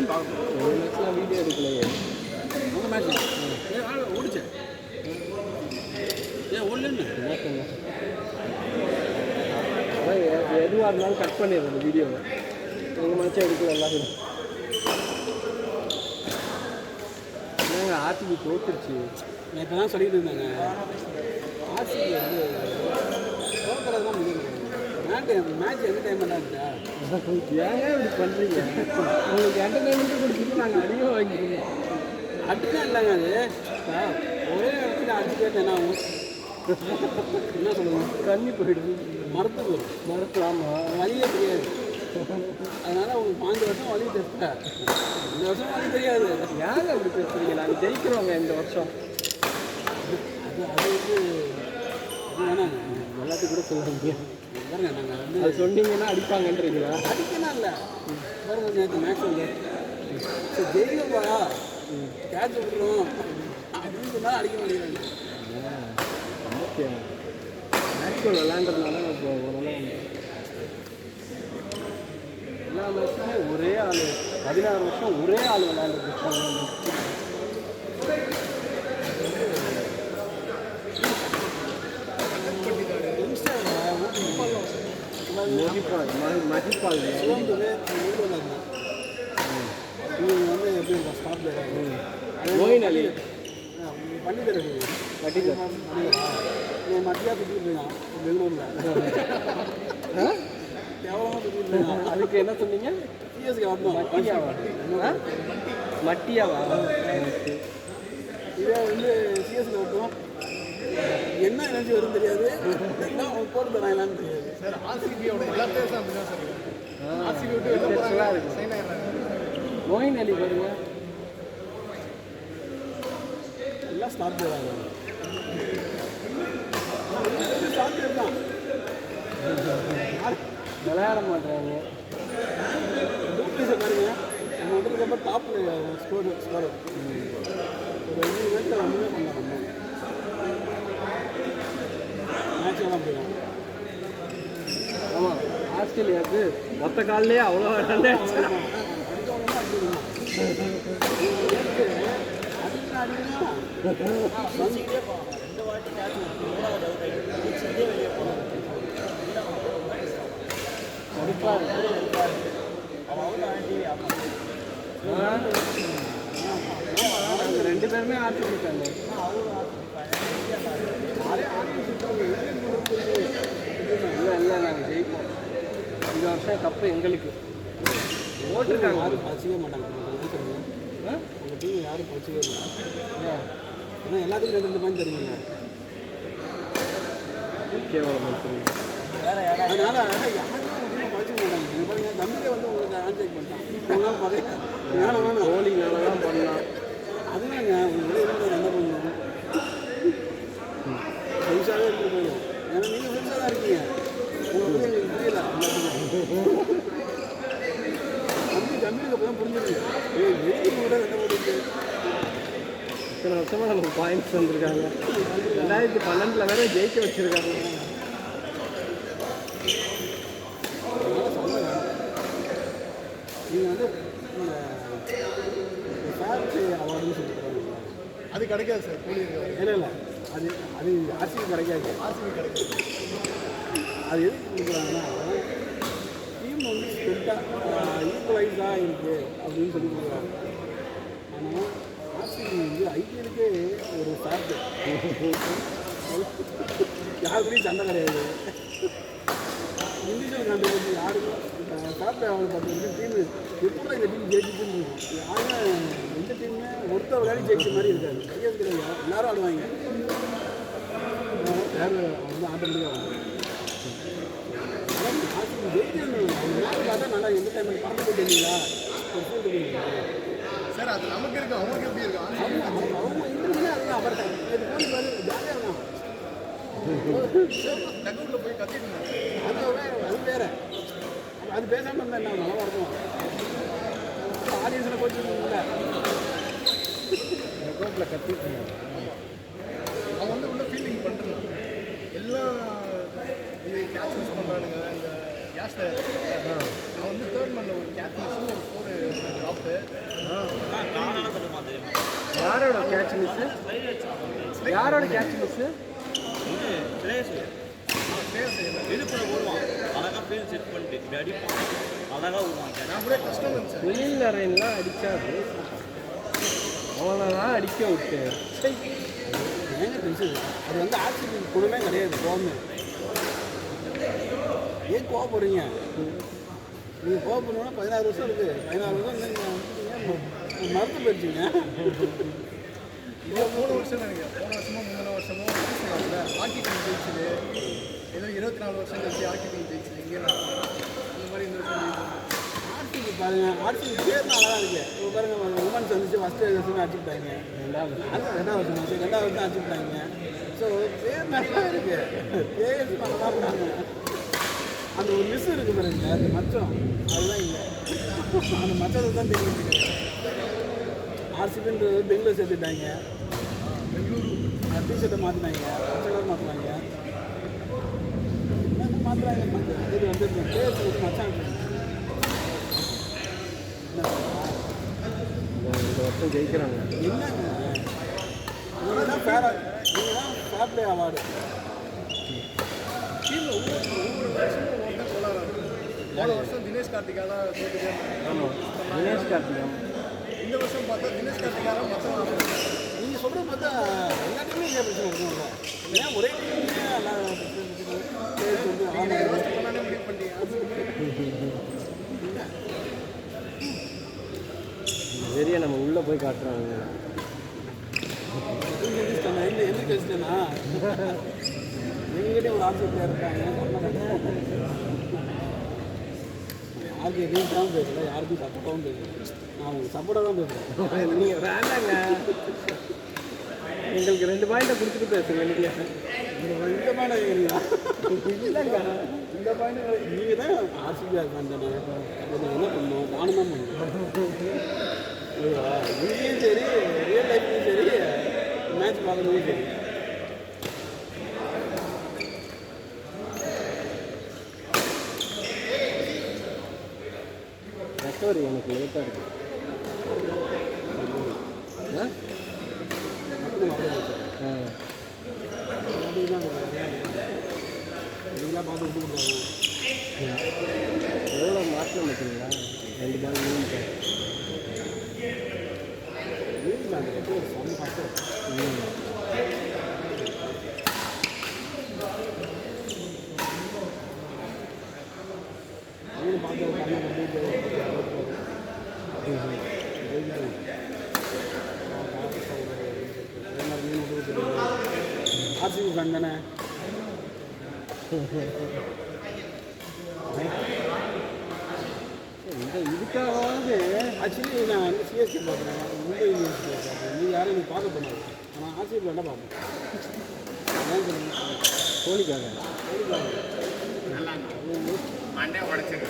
தான் பார்க்கணும். மேட்ச்லாம் வீடியோ எடுக்கலையே. அந்த மேட்ச் ஓடிச்சு ஏன் ஓடலன்னு அதான் எதுவாக இருந்தாலும் கட் பண்ணிடுறேன் அந்த வீடியோவை. எங்கள் மேட்சும் எடுக்கல எல்லாரும். நாங்கள் ஆர்சிபி தோத்துருச்சு. நான் இப்போ தான் சொல்லிட்டு இருந்தாங்க. ஆர்சிபி வந்து தோக்கிறது தான் முடியும். மேட்ச் என்டர்டைன்மெண்ட்டாக இருக்கா? ஏங்க இப்படி பண்ணுறீங்க? உங்களுக்கு என்டர்டைன்மெண்ட்டு கொடுத்துட்டு நாங்கள் அதிகம் வாங்கிக்கிறோம். அப்படிலாம் இல்லைங்க. அது ஒரே இடத்துல அடிச்சுட்டு என்ன ஆகும்? என்ன சொல்லுவோம்? தண்ணி போயிடுது. மரத்துக்கு வரும். மரத்துலாமா வழியே தெரியாது. அதனால் உங்களுக்கு 5 வருஷம் வழி தெரியா, இந்த வருஷம் வழி தெரியாது. ஏங்க அப்படி பேசுறீங்க? நாங்கள் ஜெயிக்கிறோங்க இந்த வருஷம். அது வந்து அது வேணாங்க. எல்லாத்துக்கும் கூட சொல்லுவாங்க பாருங்க. நாங்கள் வந்து அது சொன்னீங்கன்னா அடிப்பாங்கன்றீங்களா? அடிக்கலாம் இல்லை பாருங்க. நேற்று மேட்ச் வந்து சரி ஜெயிக்கப்பா கேட்ச் விட்டுரும் அப்படின்னு சொன்னால் அடிக்க மாட்டேங்கிறாங்க. ஓகே. மேட்ச் விளாண்டுறதுனால இப்போ ஓரளவு எல்லா மேட்ச்சுமே ஒரே ஆள் 16 வருஷம் ஒரே ஆள் விளையாண்டுருக்காங்க. மதிப்பாள் நீங்கள் வந்து எப்படி ஸ்டாப் மோயின் அலி பண்ணி தர கட்டிதர் மத்தியா சுற்றிட்டு இருக்கான் பெங்களூரில். கேவலமாக சுற்றிட்டு இருக்கான். அதுக்கு என்ன சொன்னீங்க? சிஎஸ்கே வரணும். மட்டியாவா? இதே வந்து சிஎஸ்கே வரட்டும். என்ன எனர்ஜி வரும் தெரியாது. என்ன அவங்க போட்டு தராங்களான்னு தெரியாது. சார் ஆர்சிபியோட எல்லா பிளேயர்ஸும் அப்படி தான் சார். ஆர்சிபி விட்டு வெளில போகிறாங்க, சைன் ஆயிடுறாங்க. மோயின் அலி பாருங்க எல்லாம் ஸ்டார்ட் போகிறாங்க. ஸ்டார்ட் தான் விளையாட மாட்டாங்க. டூப்ளிஸை பாருங்க. நம்ம வந்ததுக்கப்புறம் டாப்பில் ஸ்கோர் ஒரு 5 மேட்ச்சில் ஒன்றுமே பண்ணலாம். மேட்ச் எல்லாம் போயிடும். ஆமாம், ஆஸ்திரேலியாவுக்கு மொத்த காலிலே அவ்வளோ ரெண்டு பேருமே ஆர்சிபிட்டாங்க. இல்லை நாங்கள் ஜெயிப்போம். இந்த வருஷம் கப்பு எங்களுக்கு ஓட்டுருக்காங்க. யாரும் பழிச்சிக்கவே மாட்டாங்க. உங்கள் டீம் யாரும் பழிச்சிக்கவே மாட்டாங்க. ஏன்னா எல்லாத்துக்கும் 2 பாயிண்ட் தருவீங்க. கேவலம் அதனால் யாரும் பழிச்சிக்க மாட்டாங்க. பாருங்க தம்பியை வந்து உங்களுக்கு ஆன்சைட் பண்ணிட்டான். உங்களால் பார்த்தீங்கன்னா கோலினால தான் பண்ணலாம். அதுதாங்க உங்களை இருந்தால் என்ன பண்ணணும்? ஃப்ரெண்ட்ஸாகவே இருந்துட்டு போயிடும். ஏன்னா நீங்கள் ஃப்ரெண்ட்ஸாக தான் இருக்கீங்க. உங்களுக்கு வந்து எங்களுக்கு புரியல. தம்பிக்கு அப்போ தான் புரிஞ்சிருக்கு. வெளியே கூட என்ன பண்ணுறது? இத்தனை வருஷமாக நமக்கு பாயிண்ட்ஸ் வந்திருக்காங்க. 2012 வேற ஜெயிக்க வச்சுருக்காங்க. நீங்கள் வந்து ஃபேக்ட்ரி அவார்டுன்னு சொல்லி தராங்க. அது கிடைக்காது சார். கூலி இல்லை அது அது ஆர்சிபி கிடைக்காது. ஆர்சிபி கிடைக்காது. அது எதுக்கு கொடுக்குறாங்கன்னா டீம் வந்து ஸ்பெட்டாக ஈக்குவலைஸாக இருக்குது அப்படின்னு சொல்லி கொடுக்குறாங்க. ஆனால் ஆர்சிபி வந்து ஐபிஎலுக்கே ஒரு ஃபேக்ட். யாருக்குமே சண்டை கிடையாது. இண்டிவிஜுவல் கண்டுபிடிச்சி யாருக்கும் ஃபேக்ட் அவங்க பார்த்து டீம் எப்படி இந்த டீம் ஜெயிச்சுன்னு யாருமே எந்த டீமுமே ஒருத்தர் விளையாடி ஜெயிச்ச மாதிரி இருக்காது. கையெழுத்து கிடையாது. எல்லாரும் ஆடுவாங்க. யார் வந்து ஆட்டோமேட்டிக்காக வாங்க. பார்த்தா நல்லா என்டர்டைன்மெண்ட் பார்த்து போட்டீங்களா? சார் அது நமக்கு இருக்கு, அவங்களுக்கு எப்படி இருக்கு? அவங்க இன்டர்வியூலே அதுதான் அவர் ஜாலியாக இருக்கும். டக்குள்ள போய் கத்திட்டு அது வேற. அது பேசாமல் இருந்தால் என்ன நல்லா இருக்கும். ஆடியன்ஸில் போச்சு இல்லை கோப்பில் கத்திட்டு அவன் வந்து உள்ள ஃபீல்டிங் பண்ணுறான். எல்லாம் இது கேட்ச் மிஸ் பண்ணுறானுங்க. இந்த கேஷில் அவன் வந்து 3rd மேனில் ஒரு கேட்ச் மிஸ்ஸும் ஒரு 4 ட்ராப்பு யாரோட கேட்ச் மிஸ்? யாரோட கேட்ச் மிஸ்? இடுப்புல ஓடுவான் அழகா ஃபீல் செட் பண்ணிட்டு இப்படி அடிப்பான் அழகா ஓடுவான் நான் கூட கஷ்டம் நினச்சேன். சுனில் நரேன்லாம் அடிச்சாரு, அவனெல்லாம் அடிக்க விட்டு ஏங்க டென்ஷன்? அது வந்து ஆர்சிபி குழுமே கிடையாது, கோவமே. ஏன் கோவப்படுறீங்க? நீங்கள் கோவப்படணும்னா 16 வருஷம் இருக்குது. 16 வருஷம் நீங்கள் மறந்து போயிடுச்சிங்க. இப்போ 3 வருஷம் நினைக்கிறேன். போன வருஷமோ முந்தின வருஷமோ சொன்னாங்கல்ல, ஹாக்கி டீம் ஜெயிச்சது. ஏதோ 24 வருஷம் கழிச்சு ஹாக்கி டீம் ஜெயிச்சது. இங்கே இந்த மாதிரி இந்த வருஷம் ஜெயிச்சது. ஆர்சிபி பாருங்க, ஆர்சிபி பேர் நல்லா இருக்கு. இப்போ பாருங்க, உமன்ஸ் வந்துச்சு ஃபஸ்ட்டு வருஷமே அடிச்சுட்டாங்க. ரெண்டாவது வருஷம் அடிச்சுட்டாங்க. ஸோ பேர் நல்லா இருக்கு, பேர் நல்லா இருக்காங்க. அந்த ஒரு மிஸ் இருக்கு பாருங்க, அந்த மச்சம் அதுதான் இல்லை. அந்த மச்சத்தை தான் தெரியும். ஆர்சிபின்றது பெங்களூர் சேர்த்துட்டாங்க, டிஷர்ட்டை மாற்றினாங்க, கலர் மாற்றுறாங்க, மாற்றுறாங்க. இது வந்து பேர் வந்து மச்சான் இந்த வருஷம் ஜெயிக்கிறாங்க. என்னங்க, நீங்கள் தான் ஃபேர் பிளே அவார்டு. டீமில் ஒவ்வொரு வருஷமும் ஒவ்வொருத்தர் கொள்ளாறாங்க. போன வருஷம் தினேஷ் கார்த்திகா தான் தோத்துட்டே இருந்தாங்க. ஆமாம், தினேஷ் கார்த்திகா. இந்த வருஷம் பார்த்தா தினேஷ் கார்த்திகா தான் மற்றவங்க. நீங்கள் சொல்கிற பார்த்தா எல்லா டீமும் இதே பிரச்சனை இருக்கும்ல. ஏன் ஒரே டீமுமே எல்லா பேர் சொல்லி பண்ணாலே முடிவு பண்ணிட்டீங்க. சரியா நம்ம உள்ளே போய் காட்டுறாங்க. எந்திரிக்க வச்சுட்டேன்னா எங்ககிட்டே ஒரு ஆர்சி பிளேயர் இருக்காங்க. யாருக்கு எதிர்த்தாலும் பேசல, யாருக்கும் சப்போர்ட்டாகவும் பேசல. நான் உங்களுக்கு சப்போர்ட்டாக தான் பேசுகிறேன். நீங்கள் வேண்டாங்க, எங்களுக்கு 2 பாயிண்ட்டை கொடுத்துட்டு பேசுங்க. நீங்கள் இந்த மாதிரி இல்லைங்க, இந்த பாயிண்ட் நீங்கள் தான் ஆர்சிபியாக இருக்காங்க. என்ன பண்ணணும், நானும் தான் பண்ணுவேன். இங்கேயும் சரி, ரியல் லைஃப்லையும் சரி, மேட்ச் பார்க்குறதும் சரி. ரெக்கவரி எனக்கு லேட்டாக இருக்குது. இதெல்லாம் பார்த்து விட்டு கொடுத்தாங்க. எவ்வளோ மாற்றம் பார்த்தீங்களா? 2 பால் 3 பால். செம்ம கஷ்டம். ஆர்சிபி ஃபேன் தானே? இதுக்காகவாவது ஆக்சுவலி நான் வந்து சிஎஸ்கே பார்க்குறேன், மும்பை இந்தியன்ஸ் பார்க்குறேன். நீங்கள் யாரும் எனக்கு பார்க்க போனாங்க, ஆனால் ஆர்சிபி என்ன பார்ப்பேன். ஏன் சொல்லுங்கள், கோழிக்காக கோலிக்காக